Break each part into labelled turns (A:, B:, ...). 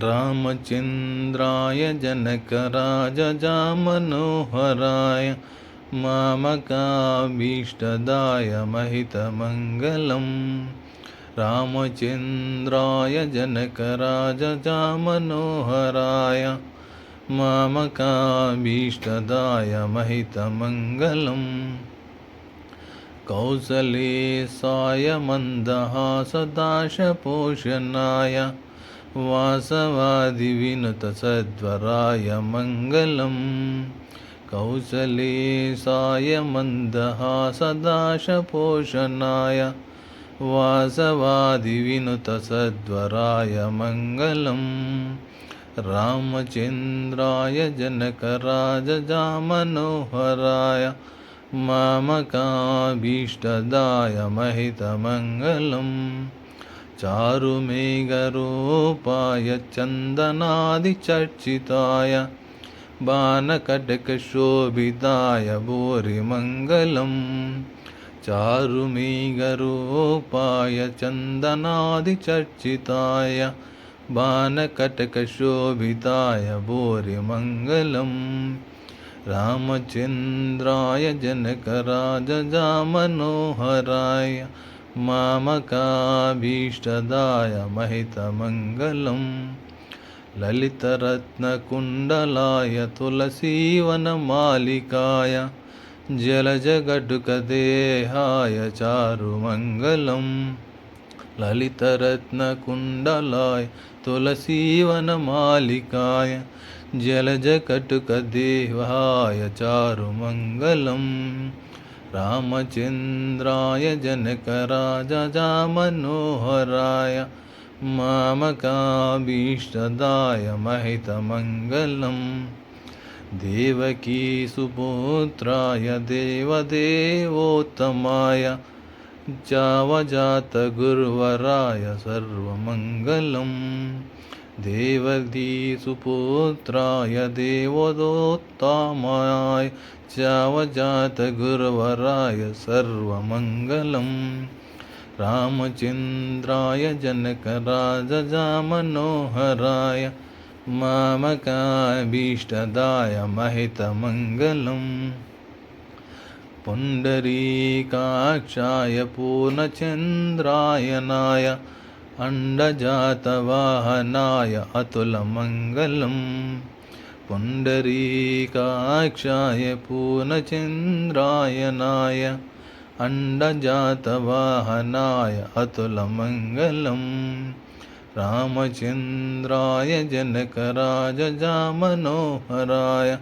A: रामचन्द्राय जनकराजजामनोहराय मामकाभीष्टदाय महितमङ्गलम्। रामचन्द्राय जनकराजजामनोहराय मामकाभीष्टदाय महितमङ्गलम्। कौसलेशाय मन्दहासदाशपोषणाय वासवादिविनुतसद्वराय मङ्गलम्। कौसलेशाय मन्दहासदाशपोषणाय वासवादिविनुतसद्वराय मङ्गलम्। रामचन्द्राय जनकराजजामनोहराय मामकाभीष्टदाय महितमङ्गलम्। चारुमेघरूपाय चन्दनादिचर्चिताय बाणकटकशोभिताय भूरिमङ्गलम्। चारुमेघरूपाय चन्दनादिचर्चिताय बाणकटकशोभिताय भूरिमङ्गलम्। रामचन्द्राय जनकराजजामनोहराय मामकाभीष्टदाय महितमङ्गलम्। ललितरत्नकुण्डलाय तुलसीवनमालिकाय जलजघटुकदेहाय चारुमङ्गलम्। ललितरत्नकुण्डलाय तुलसीवनमालिकाय जलजकटुकदेहाय चारुमङ्गलम्। रामचन्द्राय जनकराजजामनोहराय मामकाभीष्टदाय महितमङ्गलम्। देवकीसुपुत्राय देवदेवोत्तमाय जावजातगुरुवराय सर्वमङ्गलम्। देवकीसुपुत्राय देवदोत्तमाय जावजातगुरुवराय सर्वमङ्गलम्। रामचन्द्राय जनकराजजामनोहराय मामकाभीष्टदाय महितमङ्गलम्। पुण्डरीकाक्षाय पूर्णचन्द्रायनाय अण्डजातवाहनाय अतुलमङ्गलम्। पुण्डरीकाक्षाय पूर्णचन्द्रायनाय अण्डजातवाहनाय अतुलमङ्गलम्। रामचन्द्राय जनकराजजामनोहराय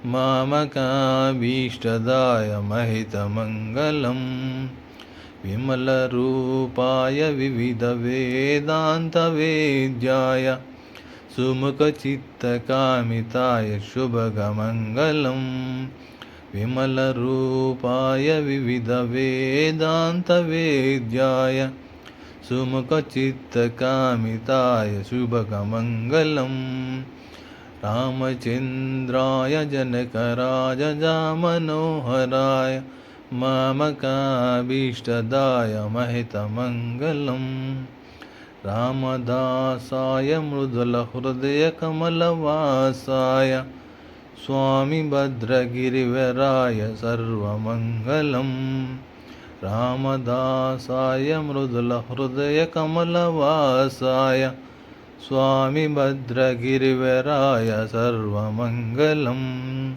A: मामकाभीष्टदाय महितमङ्गलम्। विमलरूपाय विविधवेदान्तवेद्याय सुमुखचित्तकामिताय शुभगमङ्गलम्। विमलरूपाय विविधवेदान्तवेद्याय सुमुखचित्तकामिताय शुभगमङ्गलम्। रामचन्द्राय जनकराजजामनोहराय मामकाभीष्टदाय महितमङ्गलम्। रामदासाय मृदुलहृदयकमलवासाय स्वामिभद्रगिरिवराय सर्वमङ्गलम्। रामदासाय मृदुलहृदयकमलवासाय स्वामिभद्रगिरिवराय सर्वमङ्गलम्।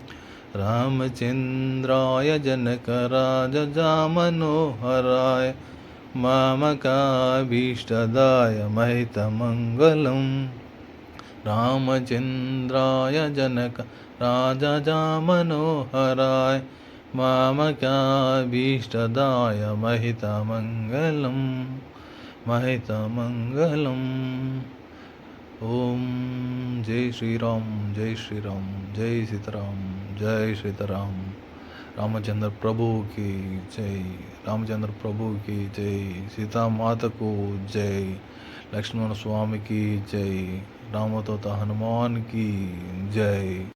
A: रामचन्द्राय जनकराजजामनोहराय मामकाभीष्टदाय महितमङ्गलम्। रामचन्द्राय जनकराजजामनोहराय मामकाभीष्टदाय महितमङ्गलम् महितमङ्गलम्। ओम जय श्री राम, जय श्री राम, जय सीताराम, जय सीताराम। रामचंद्र प्रभु की जय, रामचंद्र प्रभु की जय, सीता माता को जय, लक्ष्मण स्वामी की जय, रामदूत हनुमान की जय।